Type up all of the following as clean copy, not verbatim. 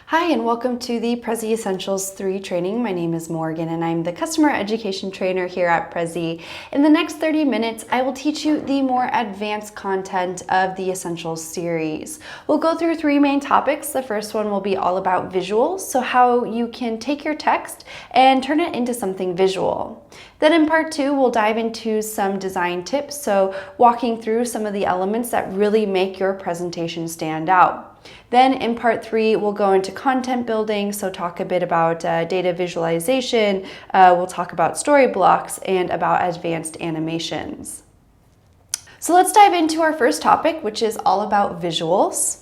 Hi, and welcome to the Prezi Essentials 3 training. My name is Morgan, and I'm the Customer Education Trainer here at Prezi. In the next 30 minutes, I will teach you the more advanced content of the Essentials series. We'll go through 3 main topics. The first one will be all about visuals, so how you can take your text and turn it into something visual. Then in part 2, we'll dive into some design tips, so walking through some of the elements that really make your presentation stand out. Then in part 3, we'll go into content building, so talk a bit about data visualization, we'll talk about story blocks, and about advanced animations. So let's dive into our first topic, which is all about visuals.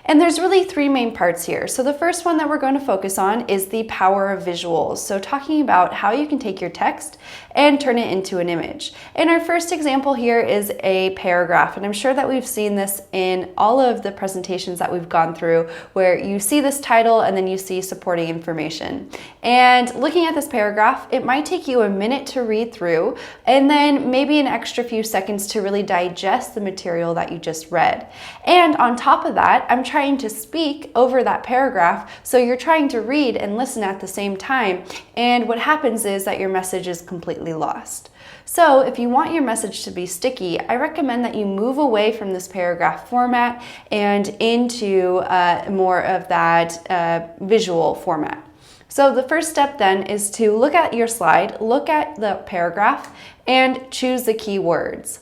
And there's really 3 main parts here. So the first one that we're going to focus on is the power of visuals. So talking about how you can take your text and turn it into an image. And our first example here is a paragraph. And I'm sure that we've seen this in all of the presentations that we've gone through, where you see this title and then you see supporting information. And looking at this paragraph, it might take you a minute to read through and then maybe an extra few seconds to really digest the material that you just read. And on top of that, I'm trying to speak over that paragraph, so you're trying to read and listen at the same time, and what happens is that your message is completely lost. So if you want your message to be sticky, I recommend that you move away from this paragraph format and into more of that visual format. So the first step then is to look at your slide, look at the paragraph, and choose the keywords.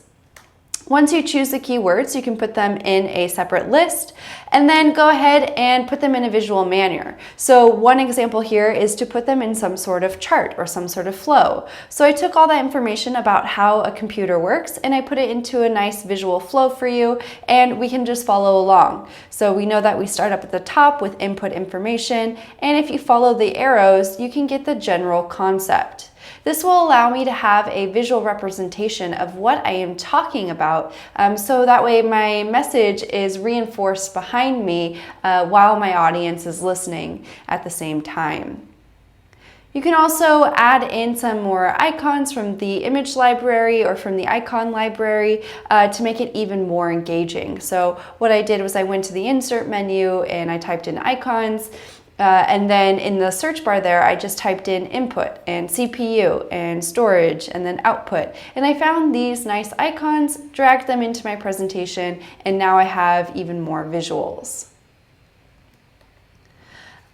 Once you choose the keywords, you can put them in a separate list and then go ahead and put them in a visual manner. So one example here is to put them in some sort of chart or some sort of flow. So I took all that information about how a computer works and I put it into a nice visual flow for you, and we can just follow along. So we know that we start up at the top with input information, and if you follow the arrows, you can get the general concept. This will allow me to have a visual representation of what I am talking about, so that way my message is reinforced behind me while my audience is listening at the same time. You can also add in some more icons from the image library or from the icon library to make it even more engaging. So what I did was I went to the insert menu and I typed in icons. And then in the search bar there, I just typed in input and CPU and storage and then output. And I found these nice icons, dragged them into my presentation, and now I have even more visuals.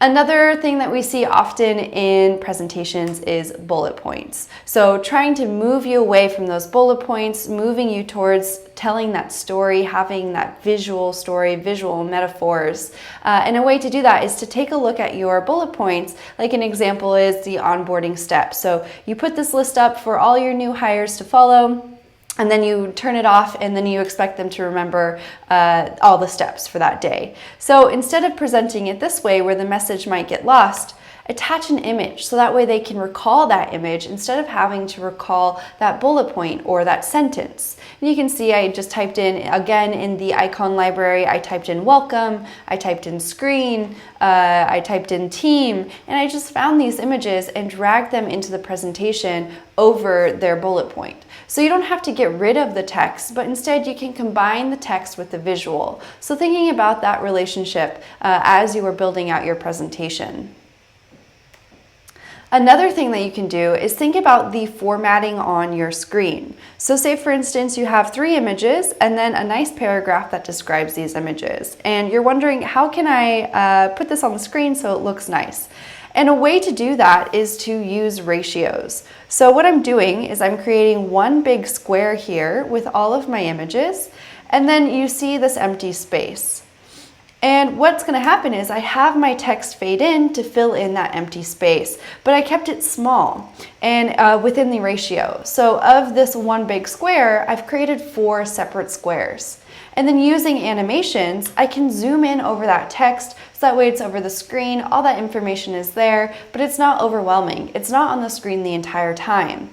Another thing that we see often in presentations is bullet points. So trying to move you away from those bullet points, moving you towards telling that story, having that visual story, visual metaphors. And a way to do that is to take a look at your bullet points. Like an example is the onboarding steps. So you put this list up for all your new hires to follow, and then you turn it off and then you expect them to remember all the steps for that day. So instead of presenting it this way where the message might get lost, attach an image so that way they can recall that image instead of having to recall that bullet point or that sentence. And you can see I just typed in, again in the icon library, I typed in welcome, I typed in screen, I typed in team, and I just found these images and dragged them into the presentation over their bullet point. So you don't have to get rid of the text, but instead you can combine the text with the visual. So thinking about that relationship as you are building out your presentation. Another thing that you can do is think about the formatting on your screen. So say for instance you have 3 images and then a nice paragraph that describes these images. And you're wondering, how can I put this on the screen so it looks nice? And a way to do that is to use ratios. So what I'm doing is I'm creating one big square here with all of my images, and then you see this empty space. And what's going to happen is I have my text fade in to fill in that empty space, but I kept it small and within the ratio. So of this one big square, I've created 4 separate squares. And then using animations, I can zoom in over that text so that way it's over the screen, all that information is there, but it's not overwhelming. It's not on the screen the entire time.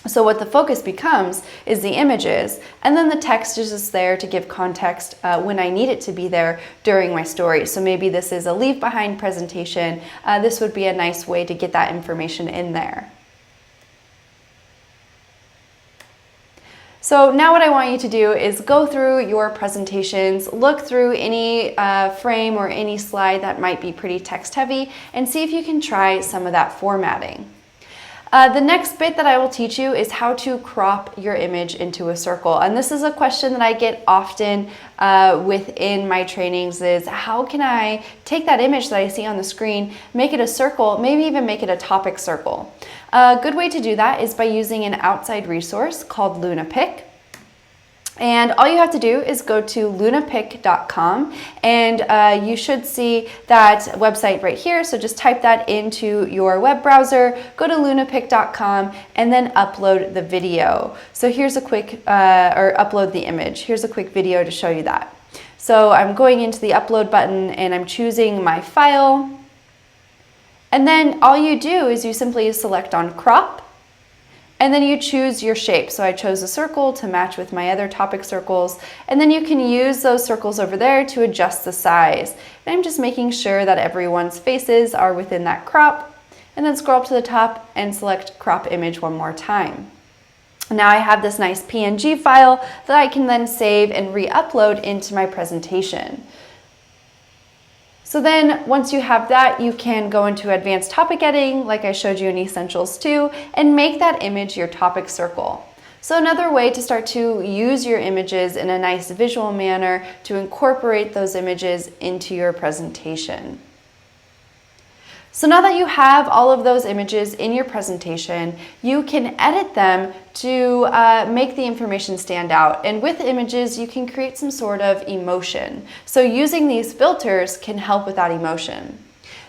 So what the focus becomes is the images, and then the text is just there to give context when I need it to be there during my story. So maybe this is a leave behind presentation. This would be a nice way to get that information in there. So now what I want you to do is go through your presentations, look through any frame or any slide that might be pretty text heavy, and see if you can try some of that formatting. The next bit that I will teach you is how to crop your image into a circle. And this is a question that I get often within my trainings is how can I take that image that I see on the screen, make it a circle, maybe even make it a topic circle. A good way to do that is by using an outside resource called LunaPick. And all you have to do is go to lunapick.com and you should see that website right here. So just type that into your web browser, go to lunapick.com and then upload the video. So here's a quick, or upload the image. Here's a quick video to show you that. So I'm going into the upload button and I'm choosing my file. And then all you do is you simply select on crop. And then you choose your shape. So I chose a circle to match with my other topic circles. And then you can use those circles over there to adjust the size. And I'm just making sure that everyone's faces are within that crop. And then scroll up to the top and select crop image one more time. Now I have this nice PNG file that I can then save and re-upload into my presentation. So then once you have that, you can go into advanced topic editing, like I showed you in Essentials 2, and make that image your topic circle. So another way to start to use your images in a nice visual manner to incorporate those images into your presentation. So now that you have all of those images in your presentation, you can edit them to make the information stand out. And with images, you can create some sort of emotion. So using these filters can help with that emotion.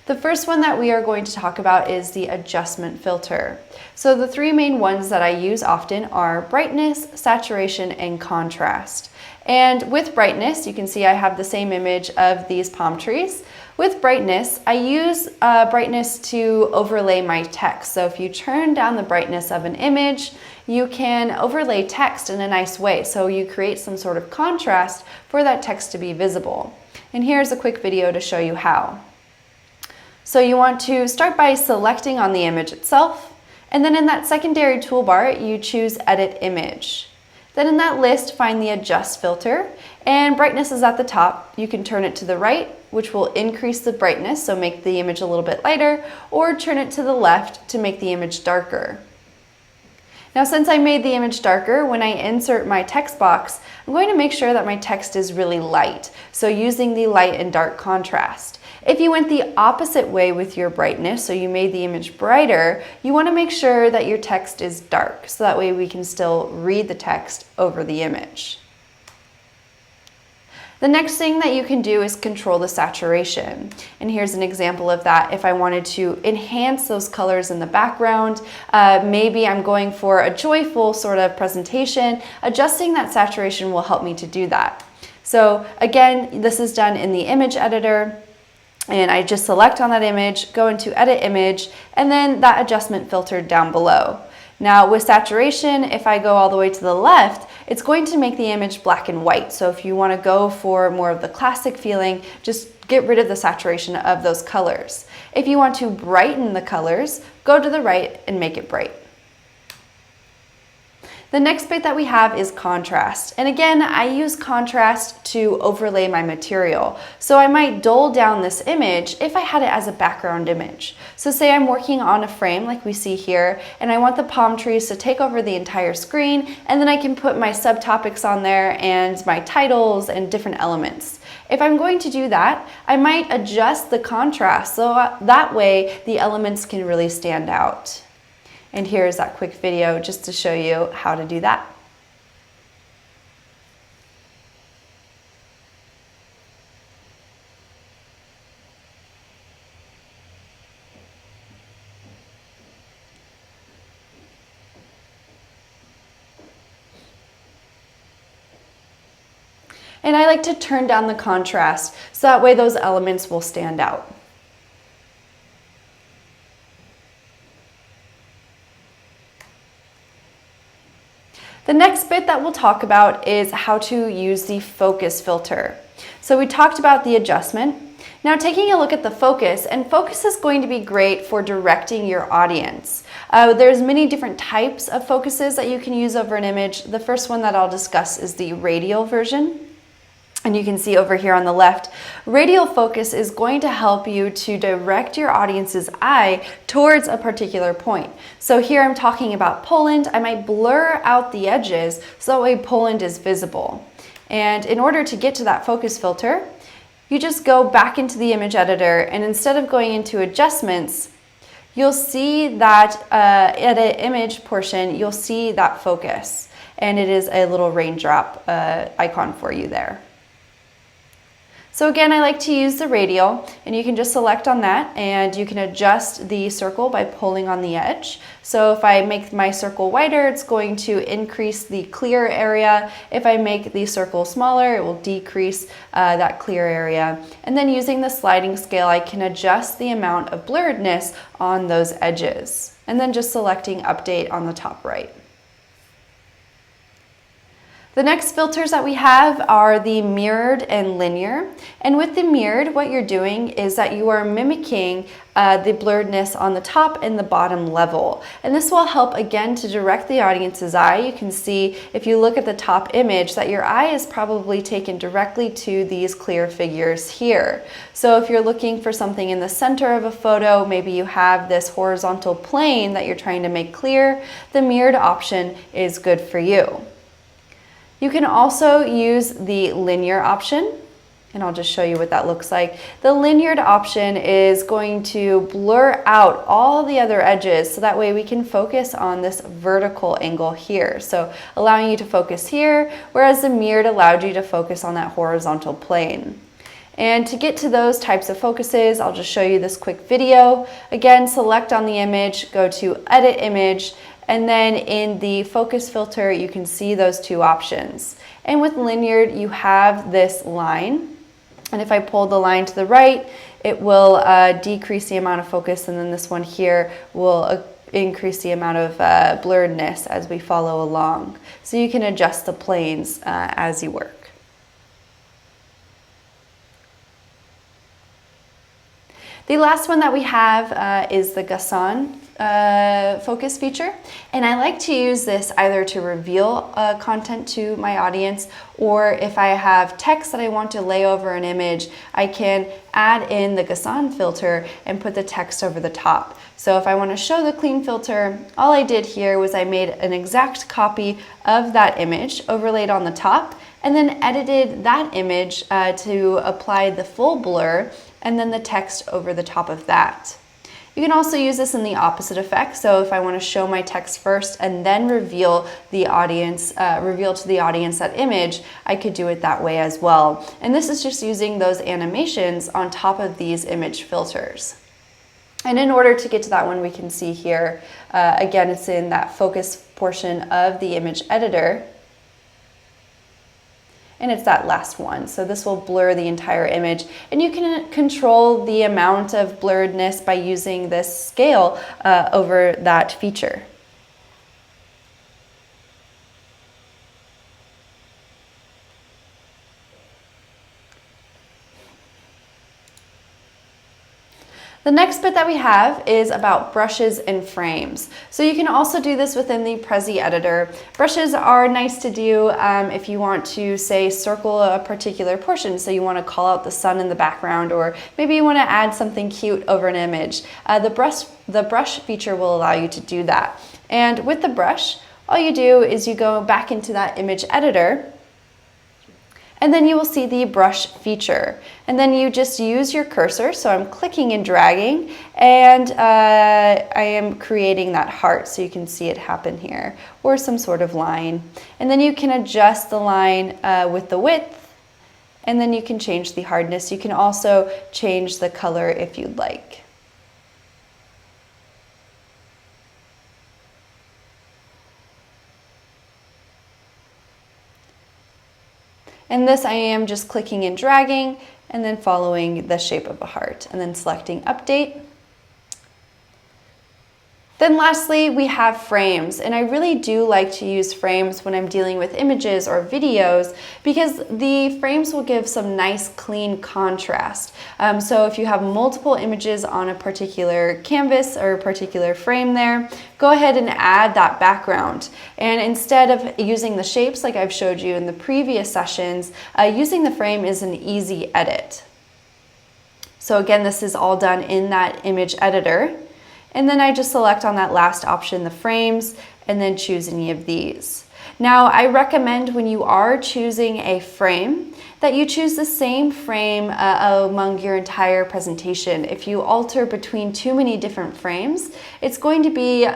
The first one that we are going to talk about is the adjustment filter. So the three main ones that I use often are brightness, saturation, and contrast. And with brightness, you can see I have the same image of these palm trees. With brightness, I use brightness to overlay my text. So if you turn down the brightness of an image, you can overlay text in a nice way. So you create some sort of contrast for that text to be visible. And here's a quick video to show you how. So you want to start by selecting on the image itself, and then in that secondary toolbar, you choose Edit Image. Then in that list, find the Adjust filter, and brightness is at the top. You can turn it to the right, which will increase the brightness, so make the image a little bit lighter, or turn it to the left to make the image darker. Now, since I made the image darker, when I insert my text box, I'm going to make sure that my text is really light, so using the light and dark contrast. If you went the opposite way with your brightness, so you made the image brighter, you want to make sure that your text is dark, so that way we can still read the text over the image. The next thing that you can do is control the saturation. And here's an example of that. If I wanted to enhance those colors in the background, maybe I'm going for a joyful sort of presentation, adjusting that saturation will help me to do that. So again, this is done in the image editor. And I just select on that image, go into Edit Image, and then that adjustment filter down below. Now with saturation, if I go all the way to the left, it's going to make the image black and white. So if you want to go for more of the classic feeling, just get rid of the saturation of those colors. If you want to brighten the colors, go to the right and make it bright. The next bit that we have is contrast. And again, I use contrast to overlay my material. So I might dull down this image if I had it as a background image. So say I'm working on a frame like we see here, and I want the palm trees to take over the entire screen, and then I can put my subtopics on there and my titles and different elements. If I'm going to do that, I might adjust the contrast so that way the elements can really stand out. And here's that quick video just to show you how to do that. And I like to turn down the contrast so that way those elements will stand out. The next bit that we'll talk about is how to use the focus filter. So we talked about the adjustment. Now taking a look at the focus, and focus is going to be great for directing your audience. There's many different types of focuses that you can use over an image. The first one that I'll discuss is the radial version. And you can see over here on the left, radial focus is going to help you to direct your audience's eye towards a particular point. So here I'm talking about Poland. I might blur out the edges so that way Poland is visible. And in order to get to that focus filter, you just go back into the image editor, and instead of going into adjustments, you'll see that edit image portion, you'll see that focus. And it is a little raindrop icon for you there. So again, I like to use the radial, and you can just select on that, and you can adjust the circle by pulling on the edge. So if I make my circle wider, it's going to increase the clear area. If I make the circle smaller, it will decrease that clear area. And then using the sliding scale, I can adjust the amount of blurredness on those edges. And then just selecting update on the top right. The next filters that we have are the mirrored and linear. And with the mirrored, what you're doing is that you are mimicking the blurredness on the top and the bottom level. And this will help again to direct the audience's eye. You can see if you look at the top image that your eye is probably taken directly to these clear figures here. So if you're looking for something in the center of a photo, maybe you have this horizontal plane that you're trying to make clear, the mirrored option is good for you. You can also use the linear option, and I'll just show you what that looks like. The linear option is going to blur out all the other edges so that way we can focus on this vertical angle here. So allowing you to focus here, whereas the mirrored allowed you to focus on that horizontal plane. And to get to those types of focuses, I'll just show you this quick video. Again, select on the image, go to Edit Image, and then in the focus filter, you can see those two options. And with linear, you have this line. And if I pull the line to the right, it will decrease the amount of focus. And then this one here will increase the amount of blurredness as we follow along. So you can adjust the planes as you work. The last one that we have is the Gasson focus feature, and I like to use this either to reveal content to my audience, or if I have text that I want to lay over an image, I can add in the Gasson filter and put the text over the top. So if I want to show the clean filter, all I did here was I made an exact copy of that image, overlaid on the top, and then edited that image to apply the full blur and then the text over the top of that. You can also use this in the opposite effect. So if I want to show my text first and then reveal the audience, reveal to the audience that image, I could do it that way as well. And this is just using those animations on top of these image filters. And in order to get to that one, we can see here, again, it's in that focus portion of the image editor. And it's that last one. So this will blur the entire image, and you can control the amount of blurredness by using this scale over that feature. The next bit that we have is about brushes and frames. So you can also do this within the Prezi editor. Brushes are nice to do if you want to, say, circle a particular portion. So you want to call out the sun in the background, or maybe you want to add something cute over an image. The brush feature will allow you to do that. And with the brush, all you do is you go back into that image editor, and then you will see the brush feature. And then you just use your cursor. So I'm clicking and dragging, and I am creating that heart, so you can see it happen here, or some sort of line. And then you can adjust the line with the width, and then you can change the hardness. You can also change the color if you'd like. And this I am just clicking and dragging and then following the shape of a heart and then selecting update. Then lastly, we have frames, and I really do like to use frames when I'm dealing with images or videos because the frames will give some nice clean contrast. So if you have multiple images on a particular canvas or a particular frame there, go ahead and add that background. And instead of using the shapes like I've showed you in the previous sessions, using the frame is an easy edit. So again, this is all done in that image editor. And then I just select on that last option, the frames, and then choose any of these. Now, I recommend when you are choosing a frame that you choose the same frame among your entire presentation. If you alter between too many different frames, it's going to be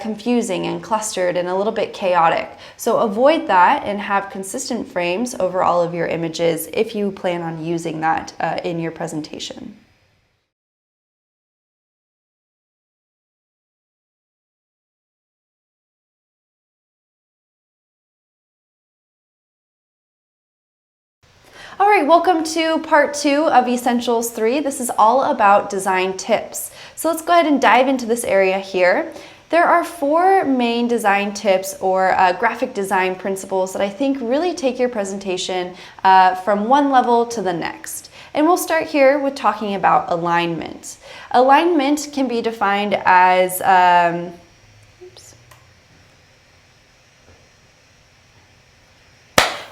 confusing and clustered and a little bit chaotic. So avoid that and have consistent frames over all of your images if you plan on using that in your presentation. All right, welcome to part 2 of Essentials 3. This is all about design tips. So let's go ahead and dive into this area here. There are 4 main design tips or graphic design principles that I think really take your presentation from one level to the next. And we'll start here with talking about alignment. Alignment can be defined as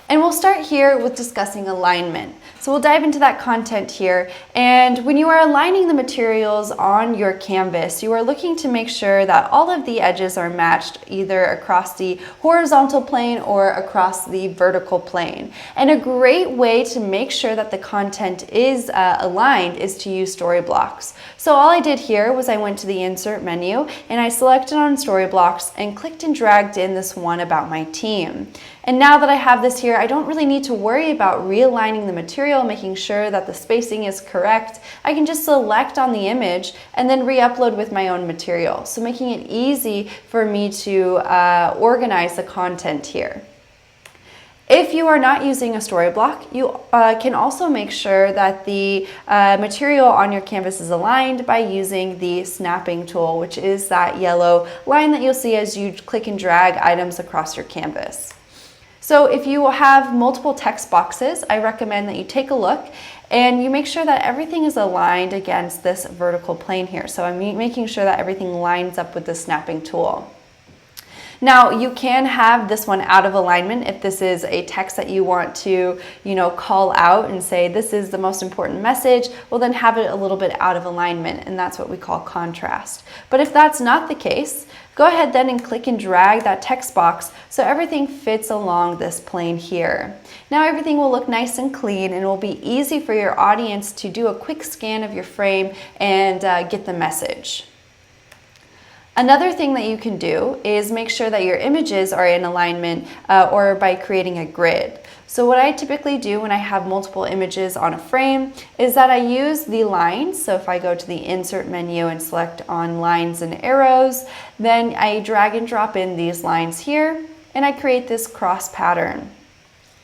And we'll start here with discussing alignment. So we'll dive into that content here. And when you are aligning the materials on your canvas, you are looking to make sure that all of the edges are matched either across the horizontal plane or across the vertical plane. And a great way to make sure that the content is aligned is to use story blocks. So all I did here was I went to the insert menu and I selected on story blocks and clicked and dragged in this one about my team. And now that I have this here, I don't really need to worry about realigning the material, making sure that the spacing is correct. I can just select on the image and then re-upload with my own material. So making it easy for me to organize the content here. If you are not using a story block, you can also make sure that the material on your canvas is aligned by using the snapping tool, which is that yellow line that you'll see as you click and drag items across your canvas. So if you have multiple text boxes, I recommend that you take a look and you make sure that everything is aligned against this vertical plane here. So I'm making sure that everything lines up with the snapping tool. Now, you can have this one out of alignment if this is a text that you want to, call out and say this is the most important message. Well, then have it a little bit out of alignment, and that's what we call contrast. But if that's not the case, go ahead then and click and drag that text box so everything fits along this plane here. Now everything will look nice and clean and it will be easy for your audience to do a quick scan of your frame and get the message. Another thing that you can do is make sure that your images are in alignment or by creating a grid. So what I typically do when I have multiple images on a frame is that I use the lines. So if I go to the insert menu and select on lines and arrows, then I drag and drop in these lines here and I create this cross pattern.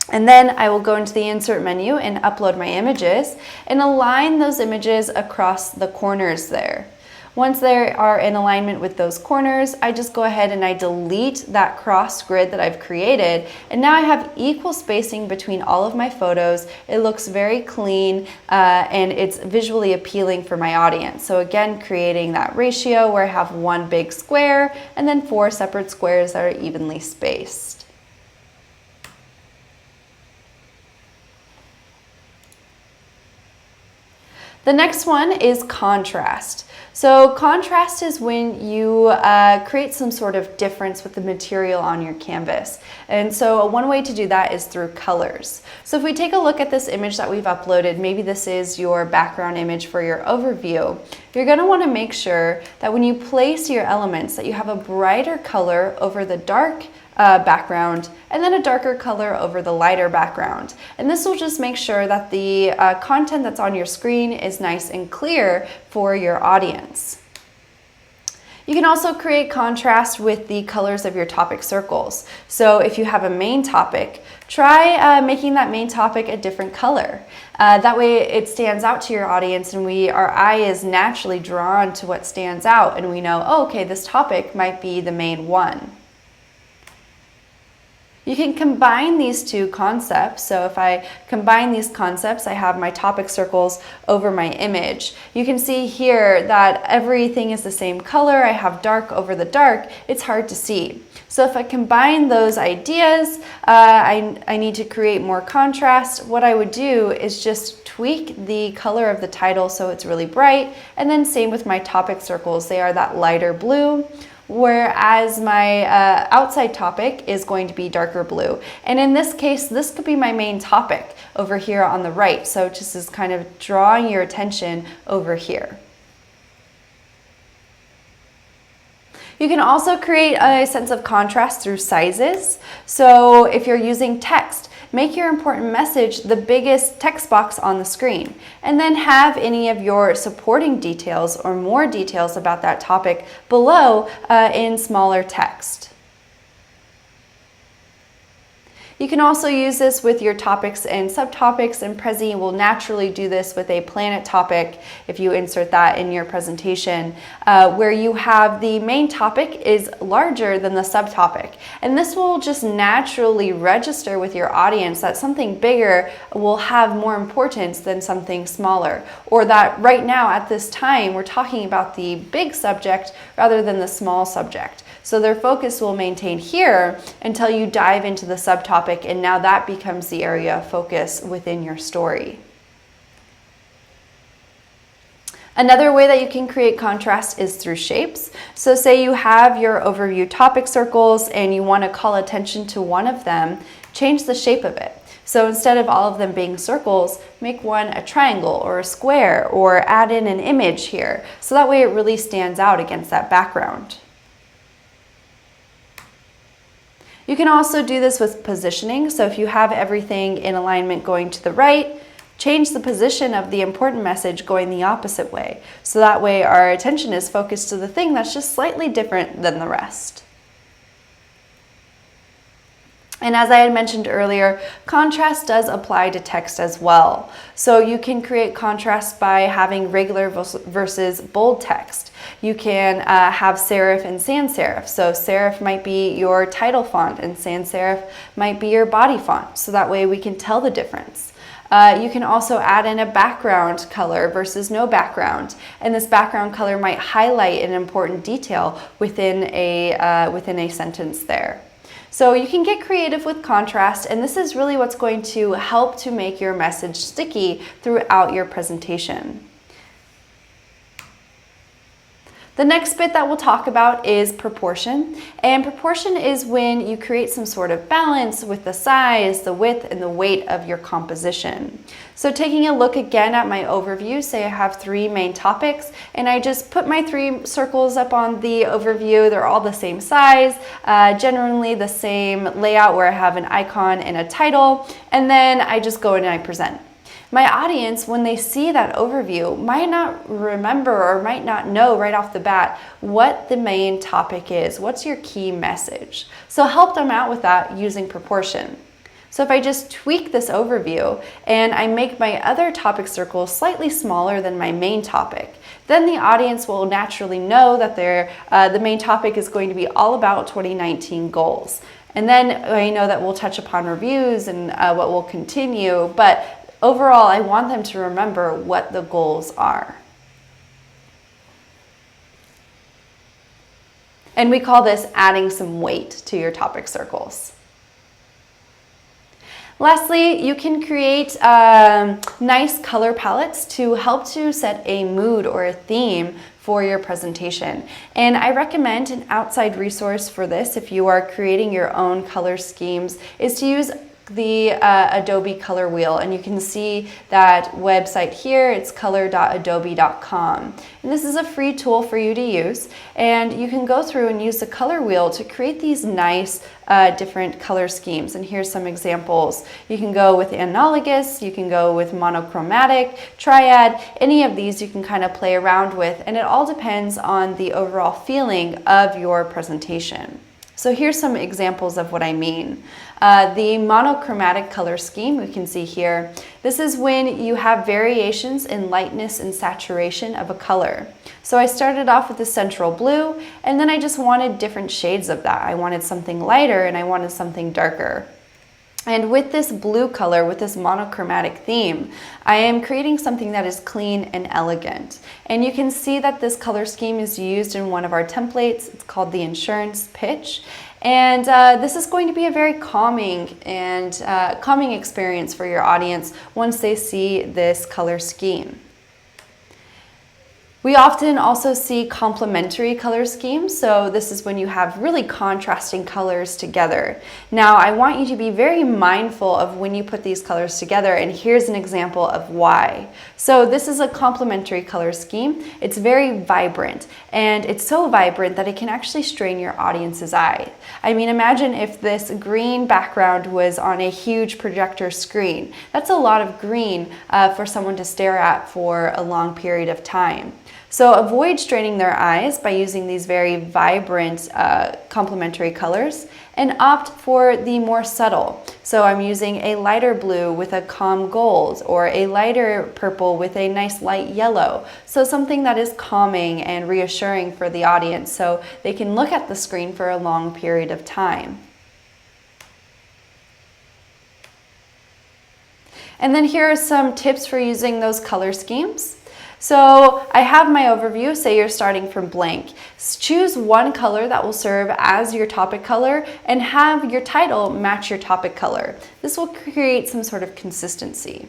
And then I will go into the insert menu and upload my images and align those images across the corners there. Once they are in alignment with those corners, I just go ahead and I delete that cross grid that I've created. And now I have equal spacing between all of my photos. It looks very clean and it's visually appealing for my audience. So again, creating that ratio where I have one big square and then 4 separate squares that are evenly spaced. The next one is contrast. So contrast is when you create some sort of difference with the material on your canvas. And so one way to do that is through colors. So if we take a look at this image that we've uploaded, maybe this is your background image for your overview, you're going to want to make sure that when you place your elements that you have a brighter color over the dark background and then a darker color over the lighter background. And this will just make sure that the content that's on your screen is nice and clear for your audience. You can also create contrast with the colors of your topic circles. So if you have a main topic, try making that main topic a different color. That way it stands out to your audience and our eye is naturally drawn to what stands out and we know, oh, okay, this topic might be the main one. You can combine these two concepts. So if I combine these concepts, I have my topic circles over my image. You can see here that everything is the same color. I have dark over the dark. It's hard to see. So if I combine those ideas, I need to create more contrast. What I would do is just tweak the color of the title so it's really bright. And then same with my topic circles. They are that lighter blue, whereas my outside topic is going to be darker blue. And in this case, this could be my main topic over here on the right. So it just is kind of drawing your attention over here. You can also create a sense of contrast through sizes. So if you're using text, make your important message the biggest text box on the screen, and then have any of your supporting details or more details about that topic below in smaller text. You can also use this with your topics and subtopics, and Prezi will naturally do this with a planet topic if you insert that in your presentation, where you have the main topic is larger than the subtopic. And this will just naturally register with your audience that something bigger will have more importance than something smaller, or that right now at this time we're talking about the big subject rather than the small subject. So their focus will maintain here until you dive into the subtopic, and now that becomes the area of focus within your story. Another way that you can create contrast is through shapes. So say you have your overview topic circles and you want to call attention to one of them, change the shape of it. So instead of all of them being circles, make one a triangle or a square, or add in an image here. So that way it really stands out against that background. You can also do this with positioning. So if you have everything in alignment going to the right, change the position of the important message going the opposite way. So that way our attention is focused to the thing that's just slightly different than the rest. And as I had mentioned earlier, contrast does apply to text as well. So you can create contrast by having regular versus bold text. You can have serif and sans serif. So serif might be your title font and sans serif might be your body font. So that way we can tell the difference. You can also add in a background color versus no background. And this background color might highlight an important detail within a sentence there. So you can get creative with contrast, and this is really what's going to help to make your message sticky throughout your presentation. The next bit that we'll talk about is proportion. And proportion is when you create some sort of balance with the size, the width, and the weight of your composition. So taking a look again at my overview, say I have 3 main topics, and I just put my 3 circles up on the overview. They're all the same size, generally the same layout where I have an icon and a title, and then I just go in and I present. My audience, when they see that overview, might not remember or might not know right off the bat what the main topic is. What's your key message? So help them out with that using proportion. So if I just tweak this overview and I make my other topic circles slightly smaller than my main topic, then the audience will naturally know that the main topic is going to be all about 2019 goals. And then I know that we'll touch upon reviews and what will continue, but overall, I want them to remember what the goals are. And we call this adding some weight to your topic circles. Lastly, you can create nice color palettes to help to set a mood or a theme for your presentation. And I recommend an outside resource for this if you are creating your own color schemes is to use the Adobe color wheel, and you can see that website here. It's color.adobe.com, and this is a free tool for you to use, and you can go through and use the color wheel to create these nice different color schemes. And here's some examples. You can go with analogous, you can go with monochromatic, triad. Any of these you can kind of play around with, and it all depends on the overall feeling of your presentation. So here's some examples of what I mean. The monochromatic color scheme, we can see here, this is when you have variations in lightness and saturation of a color. So I started off with the central blue, and then I just wanted different shades of that. I wanted something lighter and I wanted something darker. And with this blue color, with this monochromatic theme, I am creating something that is clean and elegant. And you can see that this color scheme is used in one of our templates. It's called the insurance pitch. And this is going to be a very calming experience for your audience once they see this color scheme. We often also see complementary color schemes, so this is when you have really contrasting colors together. Now, I want you to be very mindful of when you put these colors together, and here's an example of why. So this is a complementary color scheme. It's very vibrant, and it's so vibrant that it can actually strain your audience's eye. I mean, imagine if this green background was on a huge projector screen. That's a lot of green for someone to stare at for a long period of time. So avoid straining their eyes by using these very vibrant complementary colors, and opt for the more subtle. So I'm using a lighter blue with a calm gold, or a lighter purple with a nice light yellow. So something that is calming and reassuring for the audience so they can look at the screen for a long period of time. And then here are some tips for using those color schemes. So I have my overview. Say you're starting from blank. Choose one color that will serve as your topic color and have your title match your topic color. This will create some sort of consistency.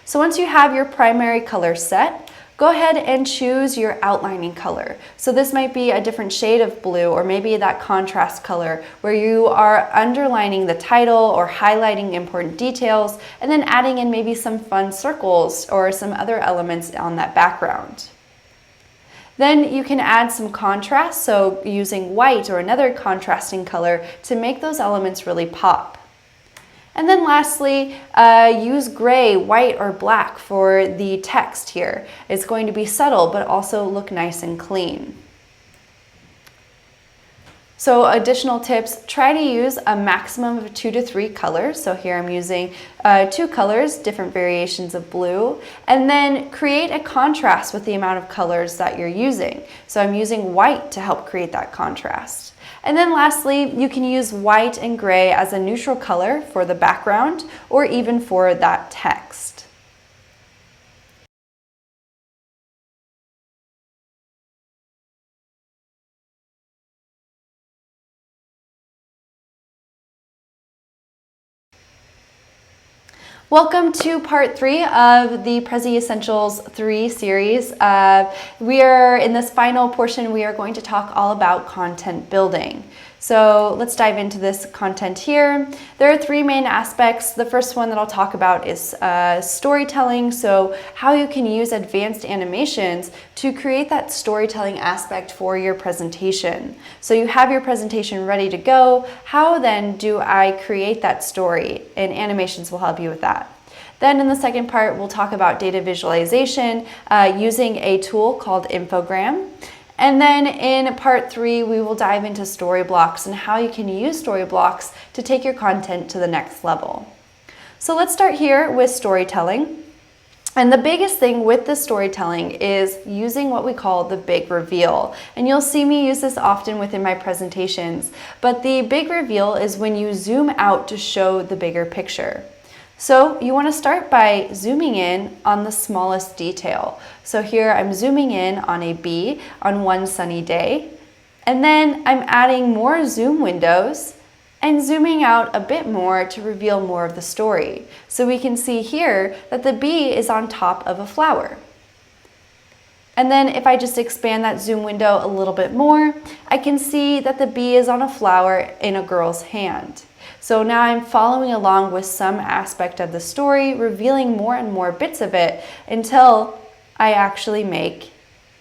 So once you have your primary color set, go ahead and choose your outlining color. So this might be a different shade of blue, or maybe that contrast color where you are underlining the title or highlighting important details and then adding in maybe some fun circles or some other elements on that background. Then you can add some contrast, so using white or another contrasting color to make those elements really pop. And then lastly, use gray, white, or black for the text here. It's going to be subtle, but also look nice and clean. So additional tips, try to use a maximum of 2 to 3 colors. So here I'm using 2 colors, different variations of blue, and then create a contrast with the amount of colors that you're using. So I'm using white to help create that contrast. And then lastly, you can use white and gray as a neutral color for the background or even for that text. Welcome to part 3 of the Prezi Essentials 3 series. We are in this final portion, we are going to talk all about content building. So let's dive into this content here. There are 3 main aspects. The first one that I'll talk about is storytelling. So how you can use advanced animations to create that storytelling aspect for your presentation. So you have your presentation ready to go. How then do I create that story? And animations will help you with that. Then in the second part, we'll talk about data visualization using a tool called Infogram. And then in part 3, we will dive into story blocks and how you can use story blocks to take your content to the next level. So let's start here with storytelling. And the biggest thing with the storytelling is using what we call the big reveal. And you'll see me use this often within my presentations. But the big reveal is when you zoom out to show the bigger picture. So you want to start by zooming in on the smallest detail. So here I'm zooming in on a bee on one sunny day, and then I'm adding more zoom windows and zooming out a bit more to reveal more of the story. So we can see here that the bee is on top of a flower. And then if I just expand that zoom window a little bit more, I can see that the bee is on a flower in a girl's hand. So now I'm following along with some aspect of the story, revealing more and more bits of it until I actually make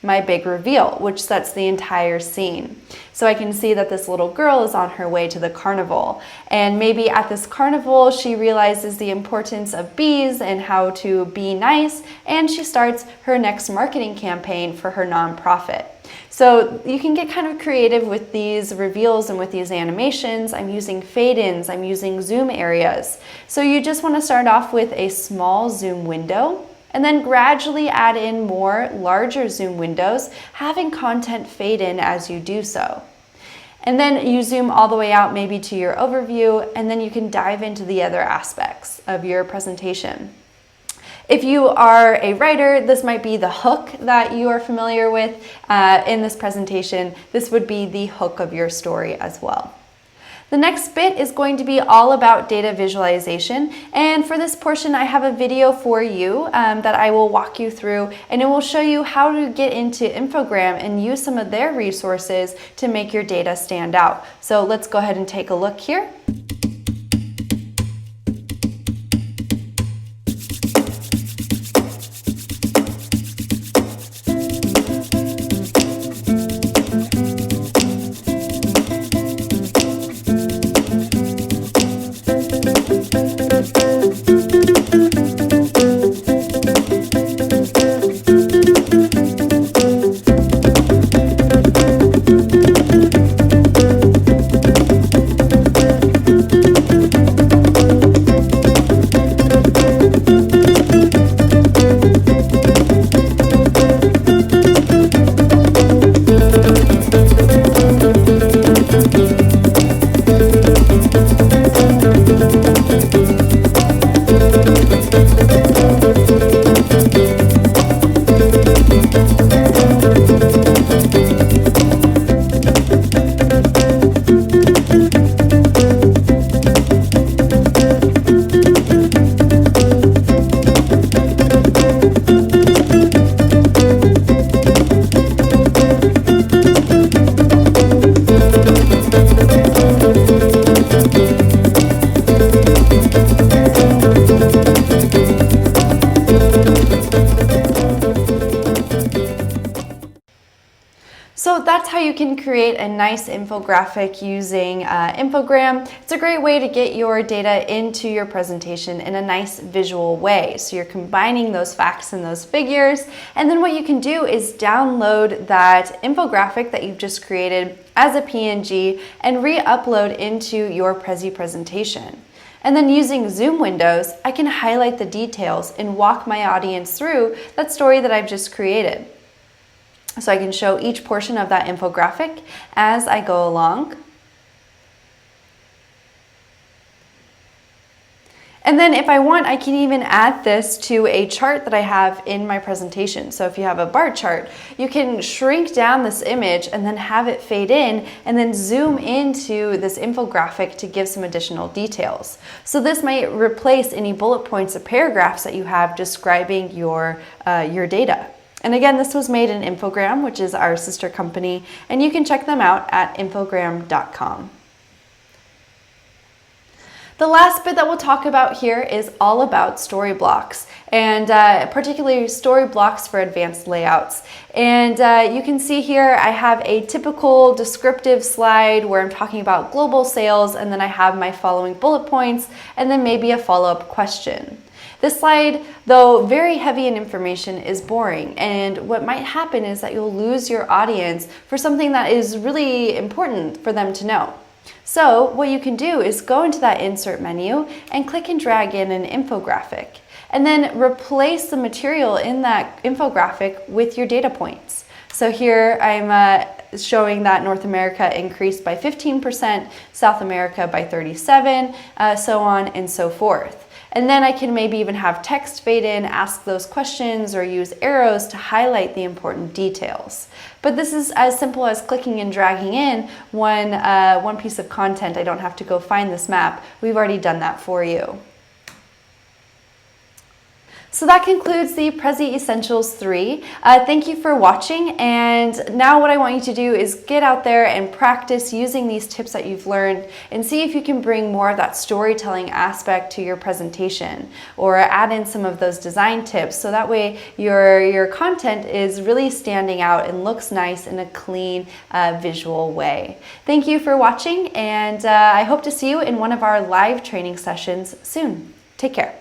my big reveal, which sets the entire scene. So I can see that this little girl is on her way to the carnival, and maybe at this carnival she realizes the importance of bees and how to be nice, and she starts her next marketing campaign for her nonprofit. So you can get kind of creative with these reveals and with these animations. I'm using fade-ins, I'm using zoom areas. So you just want to start off with a small zoom window, and then gradually add in more larger zoom windows, having content fade in as you do so. And then you zoom all the way out maybe to your overview, and then you can dive into the other aspects of your presentation. If you are a writer, this might be the hook that you are familiar with in this presentation. This would be the hook of your story as well. The next bit is going to be all about data visualization, and for this portion I have a video for you that I will walk you through, and it will show you how to get into Infogram and use some of their resources to make your data stand out. So let's go ahead and take a look here. So that's how you can create a nice infographic using Infogram. It's a great way to get your data into your presentation in a nice visual way. So you're combining those facts and those figures, and then what you can do is download that infographic that you've just created as a PNG and re-upload into your Prezi presentation. And then using zoom windows, I can highlight the details and walk my audience through that story that I've just created. So I can show each portion of that infographic as I go along. And then if I want, I can even add this to a chart that I have in my presentation. So if you have a bar chart, you can shrink down this image and then have it fade in and then zoom into this infographic to give some additional details. So this might replace any bullet points or paragraphs that you have describing your data. And again, this was made in Infogram, which is our sister company, and you can check them out at infogram.com. The last bit that we'll talk about here is all about story blocks, and particularly story blocks for advanced layouts. And you can see here I have a typical descriptive slide where I'm talking about global sales, and then I have my following bullet points, and then maybe a follow-up question. This slide, though very heavy in information, is boring, and what might happen is that you'll lose your audience for something that is really important for them to know. So what you can do is go into that insert menu and click and drag in an infographic, and then replace the material in that infographic with your data points. So here I'm showing that North America increased by 15%, South America by 37%, so on and so forth. And then I can maybe even have text fade in, ask those questions, or use arrows to highlight the important details. But this is as simple as clicking and dragging in one piece of content. I don't have to go find this map. We've already done that for you. So that concludes the Prezi Essentials 3. Thank you for watching, and now what I want you to do is get out there and practice using these tips that you've learned and see if you can bring more of that storytelling aspect to your presentation or add in some of those design tips so that way your content is really standing out and looks nice in a clean visual way. Thank you for watching, and I hope to see you in one of our live training sessions soon. Take care.